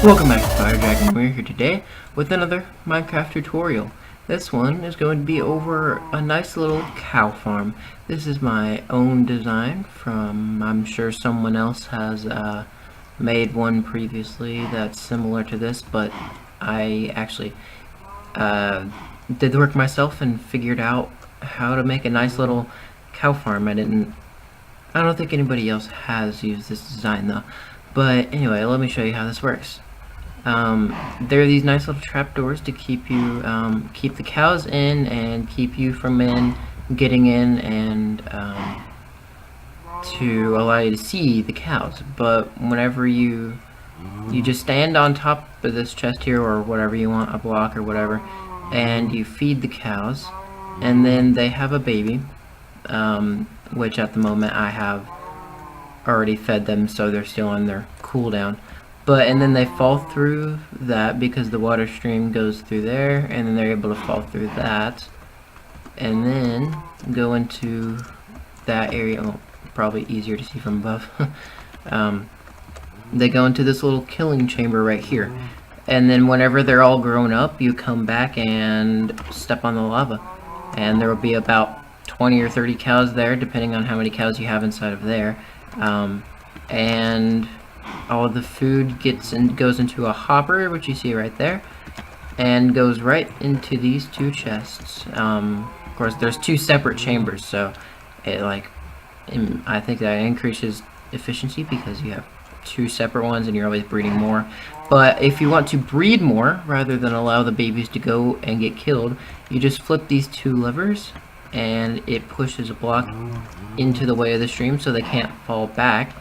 Welcome back to Fire Dragon. We're here today with another Minecraft tutorial. This one is going to be over a nice little cow farm. This is my own design from, I'm sure someone else has made one previously that's similar to this, but I actually did the work myself and figured out how to make a nice little cow farm. I don't think anybody else has used this design though. But anyway, let me show you how this works. There are these nice little trapdoors to keep you, keep the cows in and keep you from getting in and to allow you to see the cows. But whenever you just stand on top of this chest here or whatever you want, a block or whatever, and you feed the cows, and then they have a baby, which at the moment I have already fed them, so they're still on their cooldown. And then they fall through that because the water stream goes through there, and then they're able to fall through that, and then go into that area. Oh, probably easier to see from above. They go into this little killing chamber right here, and then whenever they're all grown up, you come back and step on the lava, and there will be about 20 or 30 cows there, depending on how many cows you have inside of there. And all of the food goes into a hopper, which you see right there, and goes right into these two chests. Of course, there's two separate chambers, so I think that increases efficiency because you have two separate ones and you're always breeding more. But if you want to breed more rather than allow the babies to go and get killed, you just flip these two levers and it pushes a block into the way of the stream so they can't fall back,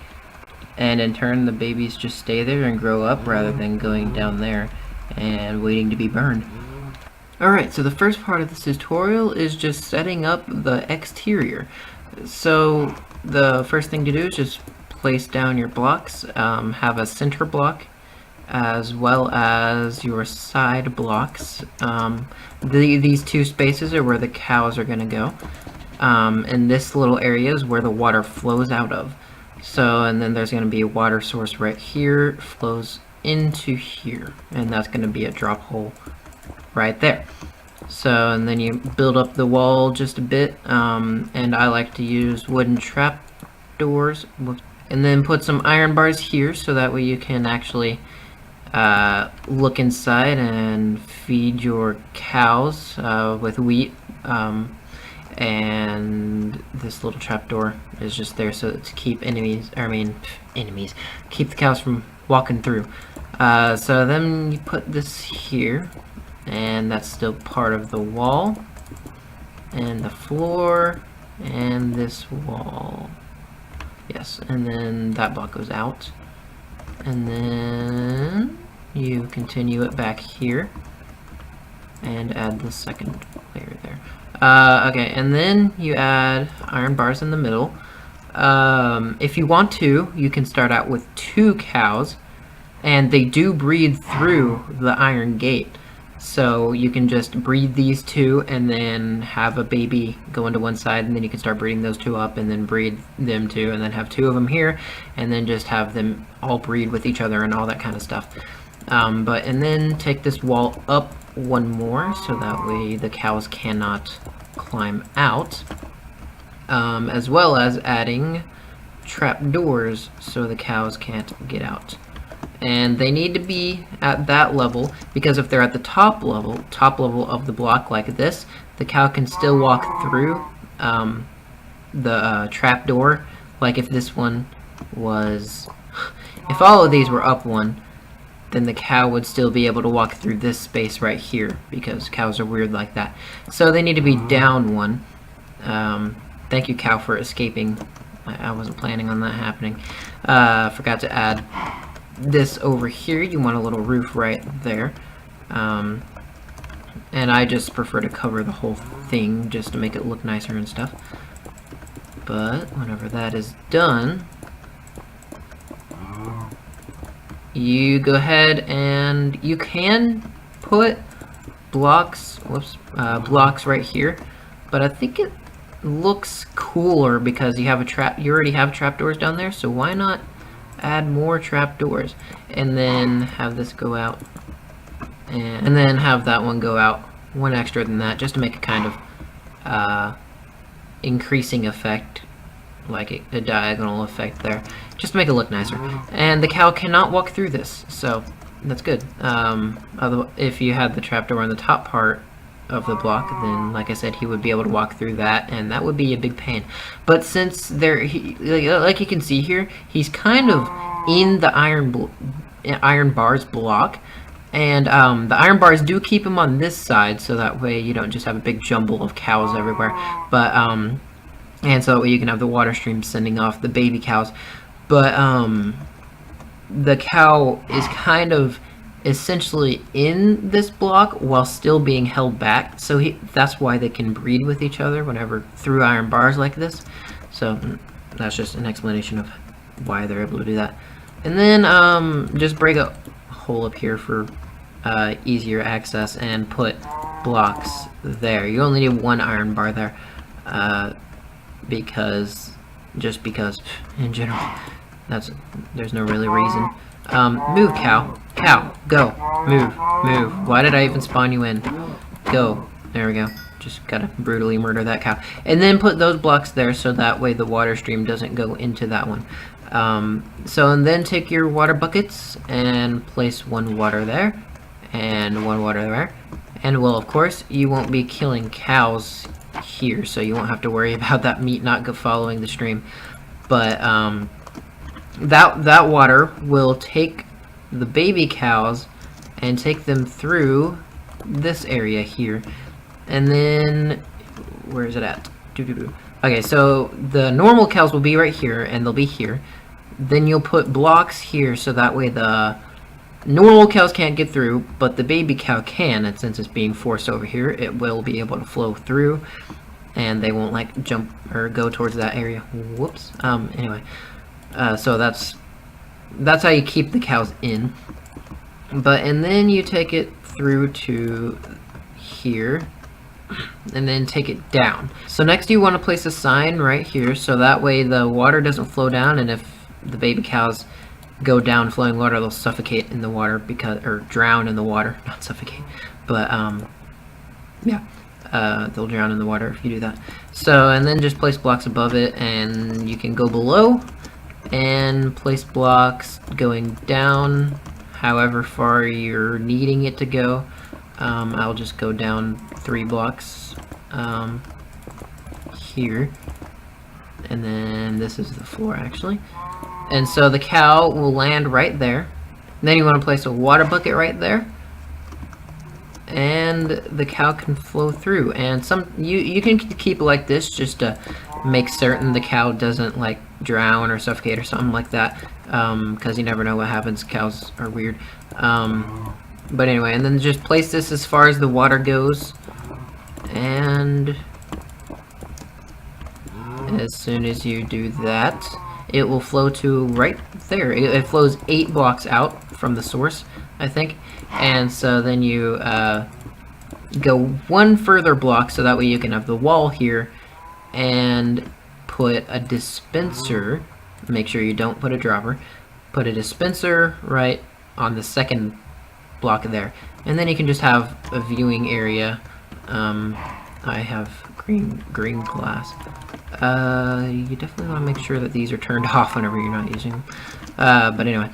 and in turn the babies just stay there and grow up rather than going down there and waiting to be burned. Alright, so the first part of this tutorial is just setting up the exterior. So the first thing to do is just place down your blocks, have a center block as well as your side blocks. These two spaces are where the cows are going to go, and this little area is where the water flows out of. So, and then there's going to be a water source right here, flows into here, and that's going to be a drop hole right there. So, and then you build up the wall just a bit, and I like to use wooden trap doors, and then put some iron bars here so that way you can actually look inside and feed your cows with wheat. And this little trapdoor is just there so to keep keep the cows from walking through. So then you put this here, and that's still part of the wall, and the floor, and this wall. Yes, and then that block goes out, and then you continue it back here and add the second layer there. Okay, and then you add iron bars in the middle. If you want to, you can start out with 2 cows, and they do breed through the iron gate. So you can just breed these 2 and then have a baby go into one side, and then you can start breeding those 2 up and then breed them 2 and then have 2 of them here, and then just have them all breed with each other and all that kind of stuff. And then take this wall up one more so that way the cows cannot climb out, as well as adding trap doors so the cows can't get out. And they need to be at that level, because if they're at the top level of the block like this, the cow can still walk through the trap door. Like if this one was, if all of these were up one, then the cow would still be able to walk through this space right here, because cows are weird like that. So they need to be down one. Thank you, cow, for escaping. I wasn't planning on that happening. Forgot to add this over here. You want a little roof right there. And I just prefer to cover the whole thing just to make it look nicer and stuff. But whenever that is done, you go ahead and you can put blocks, blocks right here, but I think it looks cooler because you have you already have trapdoors down there, so why not add more trapdoors, and then have this go out, and then have that one go out one extra than that, just to make a kind of increasing effect, like a diagonal effect there, just to make it look nicer. And the cow cannot walk through this, so that's good. If you had the trapdoor on the top part of the block, then like I said, he would be able to walk through that, and that would be a big pain. But since like you can see here, he's kind of in the iron bars block, and the iron bars do keep him on this side, so that way you don't just have a big jumble of cows everywhere. But and so that way you can have the water stream sending off the baby cows. But the cow is kind of essentially in this block while still being held back, so that's why they can breed with each other whenever through iron bars like this. So that's just an explanation of why they're able to do that. And then just break a hole up here for easier access and put blocks there. You only need one iron bar there, because in general there's no really reason. Move, cow. Cow, go. Move. Why did I even spawn you in? Go. There we go. Just gotta brutally murder that cow. And then put those blocks there so that way the water stream doesn't go into that one. And then take your water buckets and place one water there and one water there. And well, of course, you won't be killing cows here, so you won't have to worry about that meat not following the stream. But that water will take the baby cows and take them through this area here. And then where is it at? Okay, so the normal cows will be right here, and they'll be here. Then you'll put blocks here, so that way the normal cows can't get through, but the baby cow can, and since it's being forced over here, it will be able to flow through, and they won't like jump or go towards that area. Whoops. Anyway, so that's how you keep the cows in. And then you take it through to here, and then take it down. So next you want to place a sign right here, so that way the water doesn't flow down, and if the baby cows go down flowing water, they'll suffocate in the water, or drown in the water, not suffocate, but yeah, they'll drown in the water if you do that. So, and then just place blocks above it, and you can go below and place blocks going down however far you're needing it to go. I'll just go down 3 blocks here, and then this is the floor actually. And so the cow will land right there. And then you want to place a water bucket right there, and the cow can flow through. And you can keep it like this just to make certain the cow doesn't like drown or suffocate or something like that, because you never know what happens. Cows are weird. But anyway, and then just place this as far as the water goes, and as soon as you do that, it will flow to right there. It flows 8 blocks out from the source, I think. And so then you go 1 further block, so that way you can have the wall here, and put a dispenser. Make sure you don't put a dropper. Put a dispenser right on the 2nd block there, and then you can just have a viewing area. I have green glass. You definitely want to make sure that these are turned off whenever you're not using them. But anyway,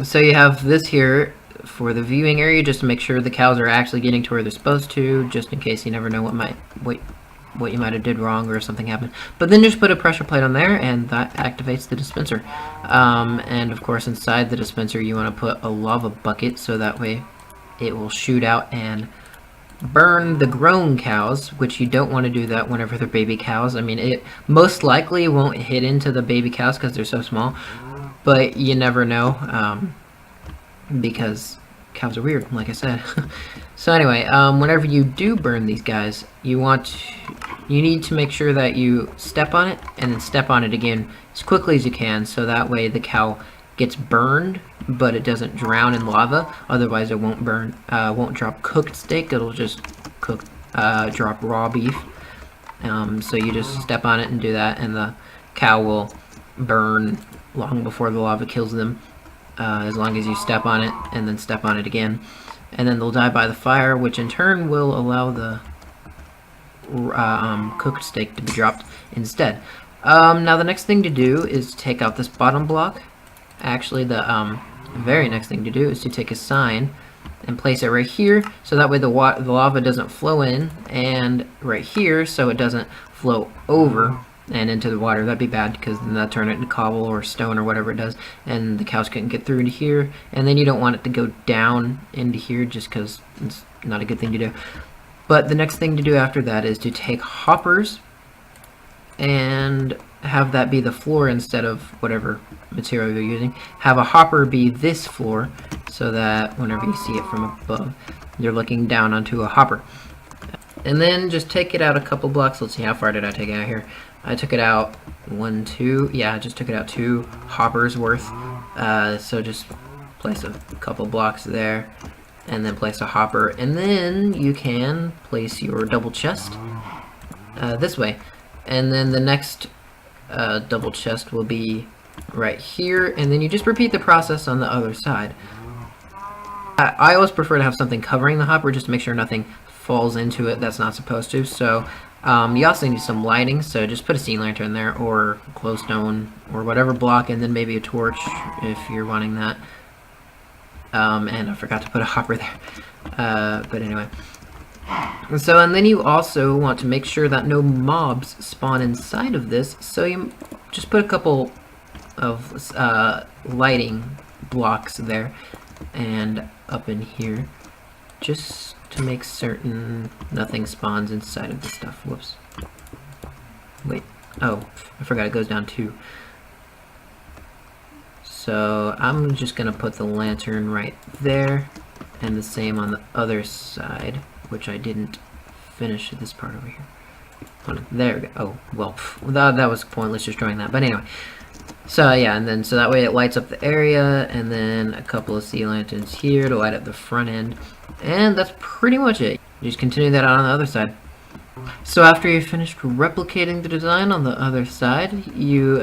so you have this here for the viewing area, just to make sure the cows are actually getting to where they're supposed to, just in case you never know what you might have did wrong or something happened. But then just put a pressure plate on there, and that activates the dispenser. And of course inside the dispenser you want to put a lava bucket, so that way it will shoot out and burn the grown cows, which you don't want to do that whenever they're baby cows. I mean, it most likely won't hit into the baby cows because they're so small, but you never know, because cows are weird, like I said. So anyway, whenever you do burn these guys, you need to make sure that you step on it and then step on it again as quickly as you can, so that way the cow gets burned, but it doesn't drown in lava. Otherwise, it won't burn, won't drop cooked steak. It'll just drop raw beef. So you just step on it and do that, and the cow will burn long before the lava kills them, as long as you step on it and then step on it again. And then they'll die by the fire, which in turn will allow the cooked steak to be dropped instead. Now the next thing to do is take out this bottom block. Actually, the very next thing to do is to take a sign and place it right here, so that way the lava doesn't flow in, and right here so it doesn't flow over and into the water. That'd be bad, because then that'd turn it into cobble or stone or whatever it does, and the cows couldn't get through into here. And then you don't want it to go down into here, just because it's not a good thing to do. But the next thing to do after that is to take hoppers and have that be the floor instead of whatever material you're using. Have a hopper be this floor, so that whenever you see it from above, you're looking down onto a hopper. And then just take it out a couple blocks. Let's see, how far did I take it out here? I took it out 1, 2, yeah, I just took it out 2 hoppers worth. So just place a couple blocks there, and then place a hopper, and then you can place your double chest this way. And then the next double chest will be right here, and then you just repeat the process on the other side. I always prefer to have something covering the hopper, just to make sure nothing falls into it that's not supposed to. So you also need some lighting, so just put a sea lantern there, or glowstone, or whatever block, and then maybe a torch if you're wanting that. And I forgot to put a hopper there. But anyway. So, and then you also want to make sure that no mobs spawn inside of this, so you just put a couple of lighting blocks there and up in here, just to make certain nothing spawns inside of this stuff. Whoops. Wait. Oh, I forgot it goes down 2. So I'm just gonna put the lantern right there, and the same on the other side, which I didn't finish this part over here. Hold on, there we go. Oh, well, that was pointless just drawing that. But anyway, so yeah, and then so that way it lights up the area, and then a couple of sea lanterns here to light up the front end, and that's pretty much it. You just continue that on the other side. So after you've finished replicating the design on the other side, you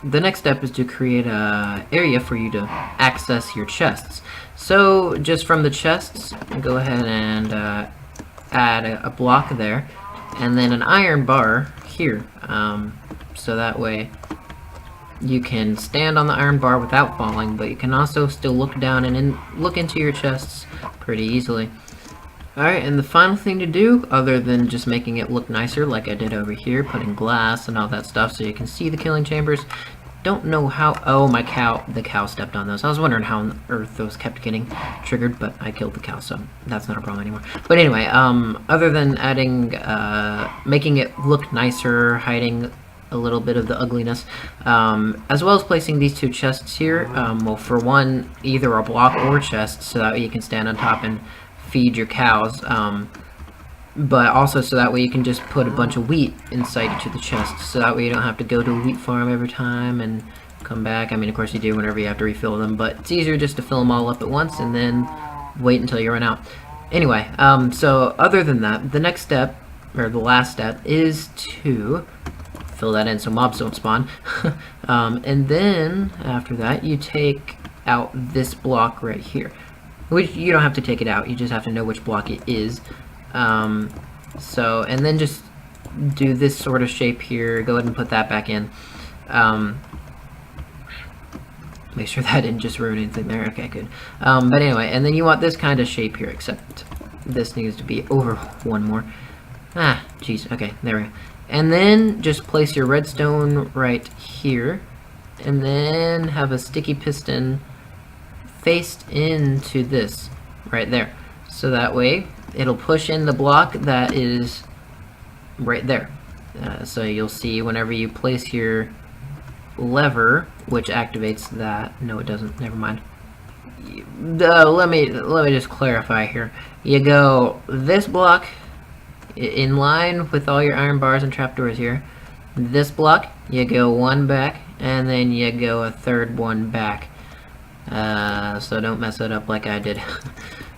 the next step is to create a area for you to access your chests. So just from the chests, go ahead and add a block there, and then an iron bar here, so that way you can stand on the iron bar without falling, but you can also still look down and look into your chests pretty easily. Alright, and the final thing to do, other than just making it look nicer like I did over here, putting glass and all that stuff so you can see the killing chambers. Don't know how, oh, the cow stepped on those. I was wondering how on earth those kept getting triggered, but I killed the cow, so that's not a problem anymore. But anyway, other than adding, making it look nicer, hiding a little bit of the ugliness, as well as placing these 2 chests here, well, for one, either a block or chest, so that you can stand on top and feed your cows, but also so that way you can just put a bunch of wheat inside each of the chests, so that way you don't have to go to a wheat farm every time and come back. I mean, of course you do whenever you have to refill them, but it's easier just to fill them all up at once and then wait until you run out. Anyway, so other than that, the next step, or the last step, is to fill that in so mobs don't spawn. And then after that, you take out this block right here. Which you don't have to take it out, you just have to know which block it is. So, and then just do this sort of shape here, go ahead and put that back in. Make sure that didn't just ruin anything there, okay, good. But anyway, and then you want this kind of shape here, except this needs to be over 1 more. Ah, jeez, okay, there we go. And then just place your redstone right here, and then have a sticky piston faced into this right there, so that way it'll push in the block that is right there. So you'll see whenever you place your lever, which activates that. No, it doesn't. Never mind. Let me just clarify here. You go this block in line with all your iron bars and trapdoors here. This block, you go 1 back, and then you go a 3rd one back. So don't mess it up like I did.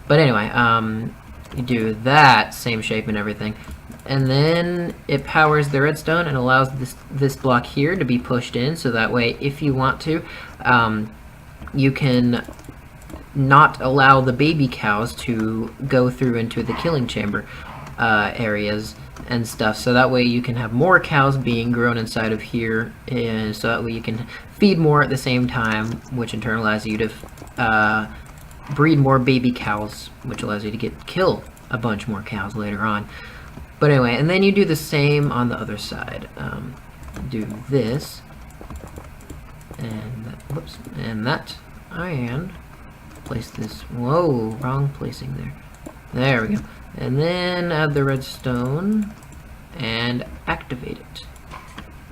But anyway, you do that same shape and everything, and then it powers the redstone and allows this block here to be pushed in, so that way if you want to, you can not allow the baby cows to go through into the killing chamber areas and stuff, so that way you can have more cows being grown inside of here, and so that way you can feed more at the same time, which in turn allows you to breed more baby cows, which allows you to kill a bunch more cows later on. But anyway, and then you do the same on the other side. Do this, and that, whoops, and that, and place this, whoa, wrong placing there. There we go. And then add the redstone, and activate it.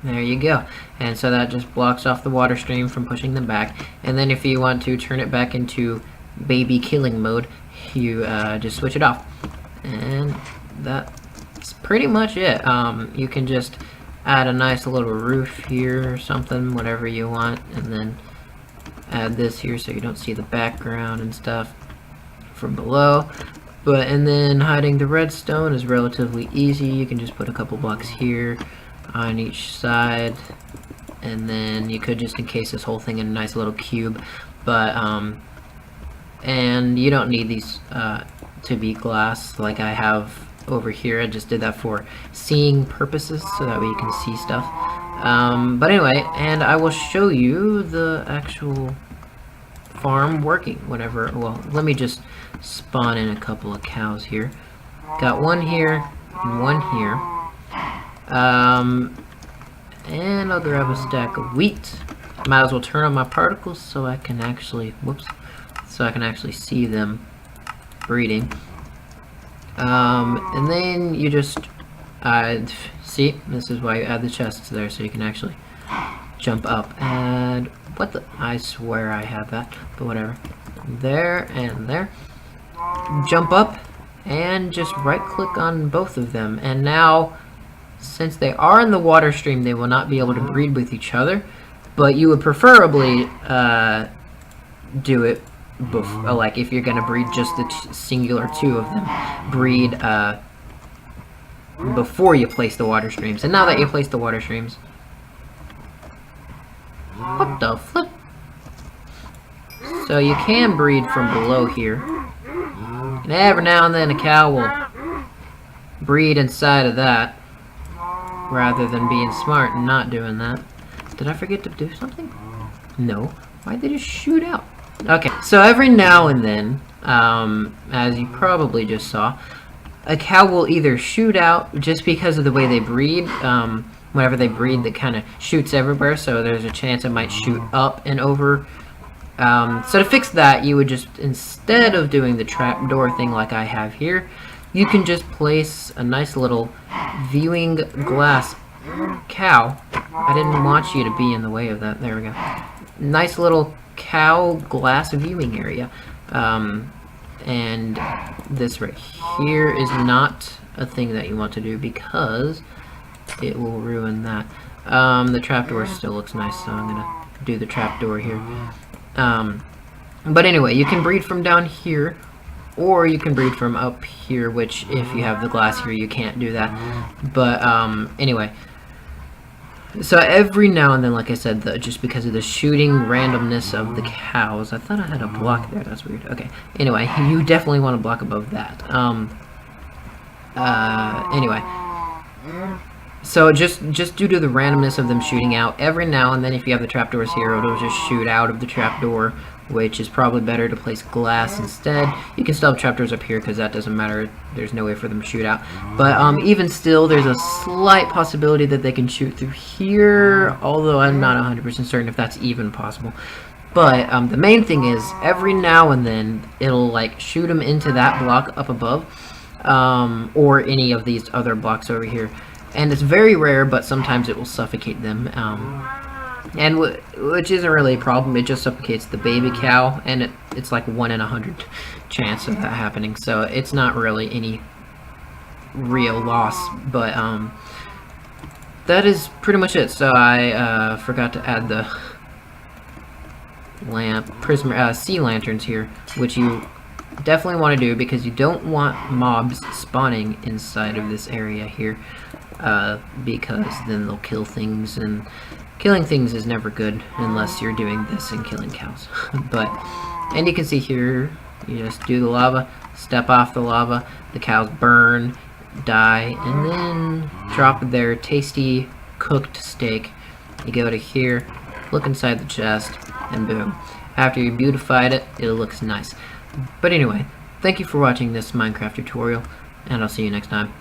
There you go. And so that just blocks off the water stream from pushing them back. And then if you want to turn it back into baby killing mode, you just switch it off. And that's pretty much it. You can just add a nice little roof here or something, whatever you want, and then add this here so you don't see the background and stuff from below. And then hiding the redstone is relatively easy. You can just put a couple blocks here on each side, and then you could just encase this whole thing in a nice little cube, but and you don't need these to be glass like I have over here. I just did that for seeing purposes, so that way you can see stuff. But anyway, and I will show you the actual farm working whenever, well, let me just spawn in a couple of cows here. Got one here and one here. And I'll grab a stack of wheat. Might as well turn on my particles so I can actually, whoops, so I can actually see them breeding. And then you just see, this is why you add the chests there, so you can actually jump up. And what the, I swear I have that, but whatever. There and there. Jump up and just right click on both of them, and now since they are in the water stream, they will not be able to breed with each other, but you would preferably do it like if you're gonna breed just the singular two of them, breed before you place the water streams. And now that you place the water streams, what the flip? So you can breed from below here, and every now and then a cow will breed inside of that, rather than being smart and not doing that. Did I forget to do something? No. Why'd they just shoot out? Okay, so every now and then, as you probably just saw, a cow will either shoot out just because of the way they breed. Whenever they breed, that kind of shoots everywhere, so there's a chance it might shoot up and over. So to fix that, you would just, instead of doing the trapdoor thing like I have here, you can just place a nice little viewing glass cow. I didn't want you to be in the way of that. There we go. Nice little cow glass viewing area. And this right here is not a thing that you want to do because it will ruin that. The trapdoor still looks nice, so I'm gonna do the trapdoor here. But anyway, you can breed from down here, or you can breed from up here, which if you have the glass here, you can't do that. But anyway, so every now and then, like I said, just because of the shooting randomness of the cows, I thought I had a block there. That's weird. Okay. Anyway, you definitely want to block above that. Anyway, so just due to the randomness of them shooting out, every now and then, if you have the trapdoors here, it'll just shoot out of the trapdoor, which is probably better to place glass instead. You can still have trapdoors up here because that doesn't matter. There's no way for them to shoot out. But even still, there's a slight possibility that they can shoot through here, although I'm not 100% certain if that's even possible. But the main thing is, every now and then, it'll like shoot them into that block up above, or any of these other blocks over here. And it's very rare, but sometimes it will suffocate them. And which isn't really a problem, it just suffocates the baby cow, and it's like 1 in 100 chance of that happening, so it's not really any real loss. But that is pretty much it. So I forgot to add the sea lanterns here, which you definitely want to do, because you don't want mobs spawning inside of this area here, because then they'll kill things, and killing things is never good unless you're doing this and killing cows. And you can see here, you just do the lava, step off the lava, the cows burn, die, and then drop their tasty cooked steak. You go to here, look inside the chest, and boom. After you beautified it, it looks nice. But anyway, thank you for watching this Minecraft tutorial, and I'll see you next time.